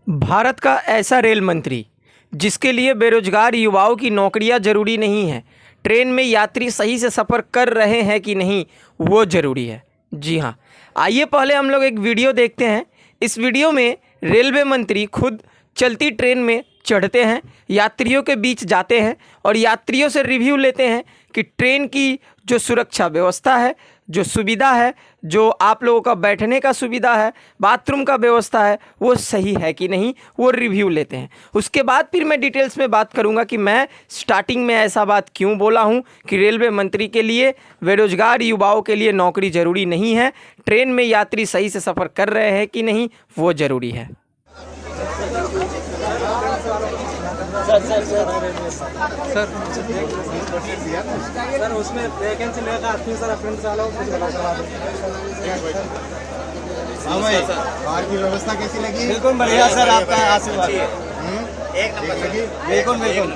भारत का ऐसा रेल मंत्री जिसके लिए बेरोजगार युवाओं की नौकरियां जरूरी नहीं है, ट्रेन में यात्री सही से सफ़र कर रहे हैं कि नहीं वो ज़रूरी है। जी हाँ, आइए पहले हम लोग एक वीडियो देखते हैं। इस वीडियो में रेलवे मंत्री खुद चलती ट्रेन में चढ़ते हैं, यात्रियों के बीच जाते हैं और यात्रियों से रिव्यू लेते हैं कि ट्रेन की जो सुरक्षा व्यवस्था है, जो सुविधा है, जो आप लोगों का बैठने का सुविधा है, बाथरूम का व्यवस्था है, वो सही है कि नहीं, वो रिव्यू लेते हैं। उसके बाद फिर मैं डिटेल्स में बात करूंगा कि मैं स्टार्टिंग में ऐसा बात क्यों बोला हूं कि रेलवे मंत्री के लिए बेरोजगार युवाओं के लिए नौकरी ज़रूरी नहीं है, ट्रेन में यात्री सही से सफ़र कर रहे हैं कि नहीं वो ज़रूरी है। सर उसमें वैकेंसी लेगा 3 साल फ्रेंड्स वालों कुछ बता सर। हाँ भाई, बाहर की व्यवस्था कैसी लगी? बिल्कुल बढ़िया सर, आपका आशीर्वाद। एक नंबर लगी। बिल्कुल बिल्कुल।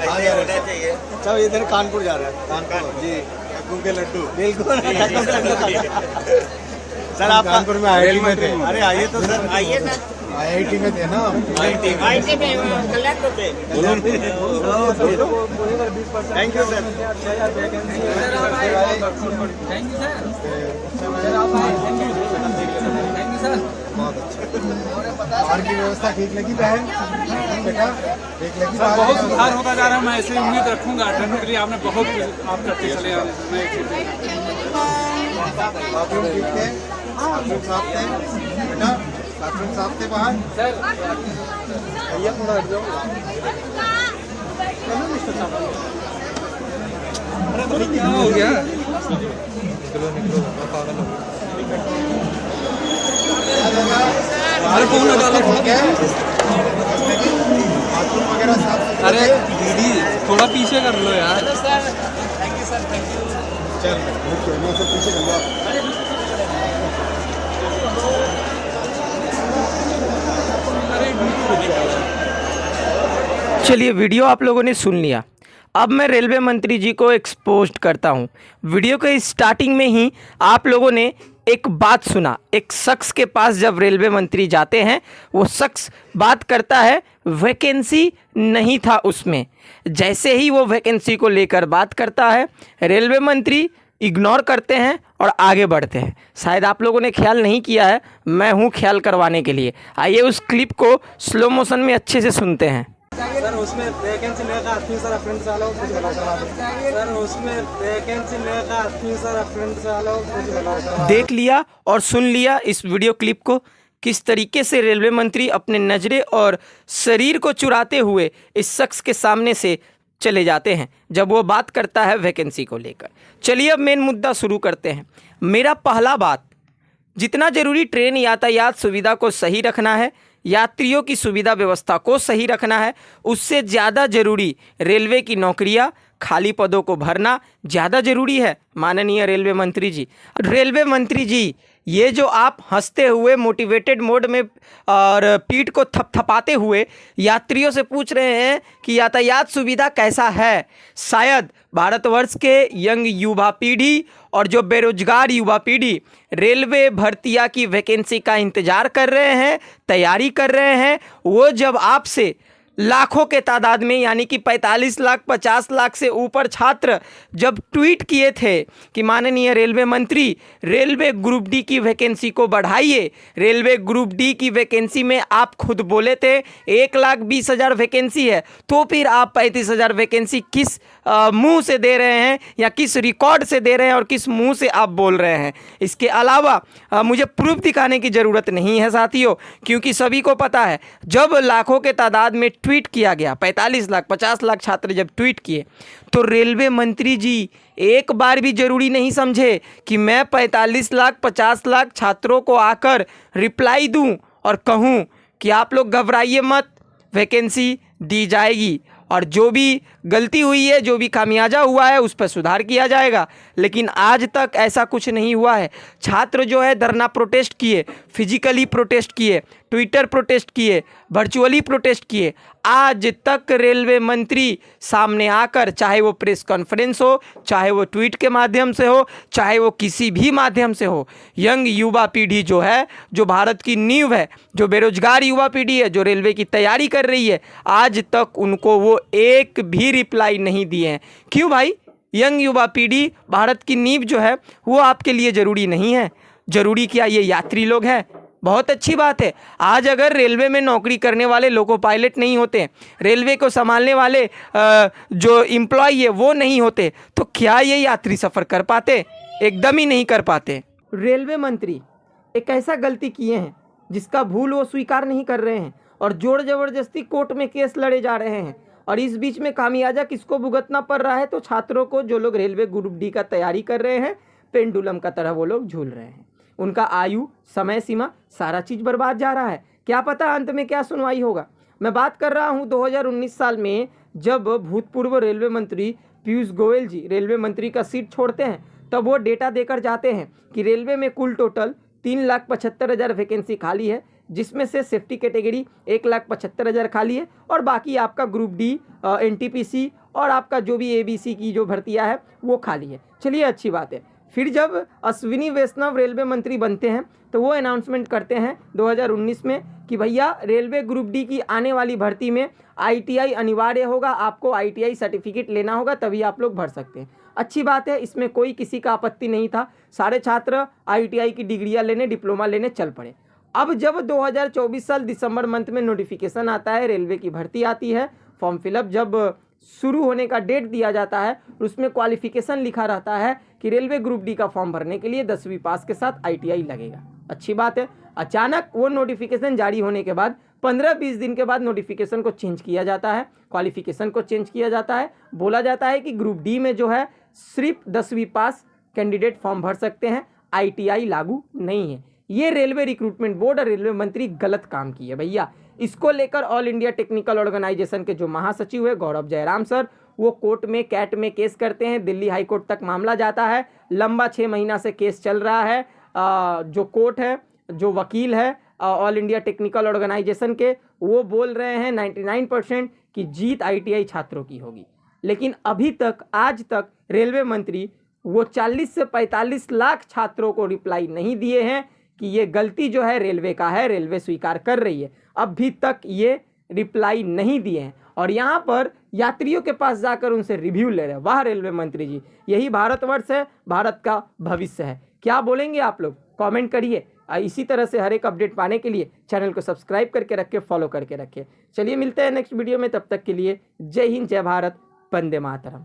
कहाँ जा रहे हैं? सब इधर कानपुर जा रहे हैं। कानपुर जी, लड्डू के लड्डू। बिल्कुल सर। आप कानपुर में आईआईटी में थे। अरे आइए तो सर, आइए ना। आईआईटी में थे ना? आईटी में कल्याणपुर पे। Thank you sir. बहुत अच्छा। बाहर की व्यवस्था ठीक लगी बहन? बेटा ठीक लगी? सर बहुत सुधार होता जा रहा है। मैं ऐसी उम्मीद रखूंगा ट्रेनों के लिए। आपने बहुत आप करते चले आ रहे हैं। बाथरूम ठीक थे? बाथरूम साफ थे? बेटा बाथरूम साफ थे बाहर? भैया थोड़ा हट जाओ। अरे क्या हो गया? अरे फोन लगा लो। बाथरूम वगैरह साफ? अरे दीदी थोड़ा पीछे कर लो यार। Thank you sir, thank you. चल मैं सब पीछे कर लो। चलिए, वीडियो आप लोगों ने सुन लिया। अब मैं रेलवे मंत्री जी को एक्सपोज करता हूं। वीडियो के स्टार्टिंग में ही आप लोगों ने एक बात सुना। एक शख्स के पास जब रेलवे मंत्री जाते हैं, वो शख्स बात करता है, वैकेंसी नहीं था उसमें। जैसे ही वो वैकेंसी को लेकर बात करता है, रेलवे मंत्री इग्नोर करते हैं और आगे बढ़ते हैं। शायद आप लोगों ने ख्याल नहीं किया है, मैं हूँ ख्याल करवाने के लिए। आइए उस क्लिप को स्लो मोशन में अच्छे से सुनते हैं। सर उसमें वैकेंसी लेगा 3 साल फ्रेंड्स वालों कुछ बता सर। उसमें वैकेंसी लेगा 3 साल फ्रेंड्स वालों कुछ बता। देख लिया और सुन लिया इस वीडियो क्लिप को, किस तरीके से रेलवे मंत्री अपने नज़रें और शरीर को चुराते हुए इस शख्स के सामने से चले जाते हैं जब वो बात करता है वैकेंसी को लेकर। चलिए अब मेन मुद्दा शुरू करते हैं। मेरा पहला बात, जितना ज़रूरी ट्रेन यातायात सुविधा को सही रखना है, यात्रियों की सुविधा व्यवस्था को सही रखना है, उससे ज़्यादा ज़रूरी रेलवे की नौकरियां, खाली पदों को भरना ज़्यादा ज़रूरी है। माननीय रेलवे मंत्री जी, ये जो आप हंसते हुए मोटिवेटेड मोड में और पीठ को थपथपाते हुए यात्रियों से पूछ रहे हैं कि यातायात सुविधा कैसा है, शायद भारतवर्ष के यंग युवा पीढ़ी और जो बेरोजगार युवा पीढ़ी रेलवे भर्तियां की वैकेंसी का इंतज़ार कर रहे हैं, तैयारी कर रहे हैं, वो जब आपसे लाखों के तादाद में, यानी कि 45 लाख 50 लाख से ऊपर छात्र जब ट्वीट किए थे कि माननीय रेलवे मंत्री रेलवे ग्रुप डी की वैकेंसी को बढ़ाइए, रेलवे ग्रुप डी की वैकेंसी में आप खुद बोले थे 1,20,000 वैकेंसी है, तो फिर आप 35,000 वैकेंसी किस मुंह से दे रहे हैं या किस रिकॉर्ड से दे रहे हैं और किस मुंह से आप बोल रहे हैं? इसके अलावा मुझे प्रूफ दिखाने की ज़रूरत नहीं है साथियों, क्योंकि सभी को पता है जब लाखों के तादाद में ट्वीट किया गया, 45 लाख 50 लाख छात्र जब ट्वीट किए, तो रेलवे मंत्री जी एक बार भी ज़रूरी नहीं समझे कि मैं 45 लाख 50 लाख छात्रों को आकर रिप्लाई दूं और कहूं कि आप लोग घबराइए मत, वैकेंसी दी जाएगी। और जो भी गलती हुई है, जो भी खामियाजा हुआ है, उस पर सुधार किया जाएगा। लेकिन आज तक ऐसा कुछ नहीं हुआ है। छात्र जो है धरना प्रोटेस्ट किए, फिजिकली प्रोटेस्ट किए, ट्विटर प्रोटेस्ट किए, वर्चुअली प्रोटेस्ट किए। आज तक रेलवे मंत्री सामने आकर, चाहे वो प्रेस कॉन्फ्रेंस हो, चाहे वो ट्वीट के माध्यम से हो, चाहे वो किसी भी माध्यम से हो, यंग युवा पीढ़ी जो है, जो भारत की नींव है, जो बेरोजगार युवा पीढ़ी है, जो रेलवे की तैयारी कर रही है, आज तक उनको वो एक भी रिप्लाई नहीं दिए हैं। क्यों भाई? यंग युवा पीढ़ी, भारत की नींव जो है, वो आपके लिए ज़रूरी नहीं है? ज़रूरी क्या ये यात्री लोग हैं? बहुत अच्छी बात है। आज अगर रेलवे में नौकरी करने वाले लोको पायलट नहीं होते, रेलवे को संभालने वाले जो एम्प्लॉय है वो नहीं होते, तो क्या ये यात्री सफ़र कर पाते? एकदम ही नहीं कर पाते। रेलवे मंत्री एक ऐसा गलती किए हैं जिसका भूल वो स्वीकार नहीं कर रहे हैं और जोर ज़बरदस्ती कोर्ट में केस लड़े जा रहे हैं। और इस बीच में खामियाजा किसको भुगतना पड़ रहा है? तो छात्रों को, जो लोग रेलवे ग्रुप डी का तैयारी कर रहे हैं। पेंडुलम का तरह वो लोग झूल रहे हैं। उनका आयु, समय सीमा, सारा चीज़ बर्बाद जा रहा है। क्या पता अंत में क्या सुनवाई होगा। मैं बात कर रहा हूँ 2019 साल में, जब भूतपूर्व रेलवे मंत्री पीयूष गोयल जी रेलवे मंत्री का सीट छोड़ते हैं, तब वो डेटा देकर जाते हैं कि रेलवे में कुल टोटल 3,75,000 वैकेंसी खाली है, जिसमें से सेफ्टी कैटेगरी 1,75,000 खाली है और बाकी आपका ग्रुप डी, एनटीपीसी और आपका जो भी एबीसी की जो भर्तियां है वो खाली है। चलिए, अच्छी बात है। फिर जब अश्विनी वैष्णव रेलवे मंत्री बनते हैं तो वो अनाउंसमेंट करते हैं 2019 में कि भैया रेलवे ग्रुप डी की आने वाली भर्ती में आईटीआई अनिवार्य होगा, आपको आईटीआई सर्टिफिकेट लेना होगा, तभी आप लोग भर सकते हैं। अच्छी बात है, इसमें कोई किसी का आपत्ति नहीं था। सारे छात्र आईटीआई की डिग्रियां लेने, डिप्लोमा लेने चल पड़े। अब जब 2024 साल दिसंबर मंथ में नोटिफिकेशन आता है, रेलवे की भर्ती आती है, फॉर्म फिलअप जब शुरू होने का डेट दिया जाता है, उसमें क्वालिफिकेशन लिखा रहता है कि रेलवे ग्रुप डी का फॉर्म भरने के लिए 10वीं पास के साथ आईटीआई लगेगा। अच्छी बात है। अचानक वो नोटिफिकेशन जारी होने के बाद 15-20 दिन के बाद नोटिफिकेशन को चेंज किया जाता है, क्वालिफिकेशन को चेंज किया जाता है। बोला जाता है कि ग्रुप डी में जो है सिर्फ 10वीं पास कैंडिडेट फॉर्म भर सकते हैं, आईटीआई लागू नहीं है। ये रेलवे रिक्रूटमेंट बोर्ड और रेलवे मंत्री गलत काम किए भैया। इसको लेकर ऑल इंडिया टेक्निकल ऑर्गेनाइजेशन के जो महासचिव है गौरव जयराम सर, वो कोर्ट में, कैट में केस करते हैं। दिल्ली हाई कोर्ट तक मामला जाता है। लंबा 6 महीना से केस चल रहा है। जो कोर्ट है, जो वकील है ऑल इंडिया टेक्निकल ऑर्गेनाइजेशन के, वो बोल रहे हैं 99% कि जीत आईटीआई छात्रों की होगी। लेकिन अभी तक, आज तक रेलवे मंत्री वो 40 से 45 लाख छात्रों को रिप्लाई नहीं दिए हैं कि ये गलती जो है रेलवे का है, रेलवे स्वीकार कर रही है। अभी तक ये रिप्लाई नहीं दिए हैं और यहाँ पर यात्रियों के पास जाकर उनसे रिव्यू ले रहे हैं। वाह रेलवे मंत्री जी, यही भारतवर्ष है, भारत का भविष्य है। क्या बोलेंगे आप लोग? कमेंट करिए। इसी तरह से हर एक अपडेट पाने के लिए चैनल को सब्सक्राइब करके रखिए, फॉलो करके रखिए। चलिए मिलते हैं नेक्स्ट वीडियो में, तब तक के लिए जय हिंद, जय भारत, वंदे मातरम।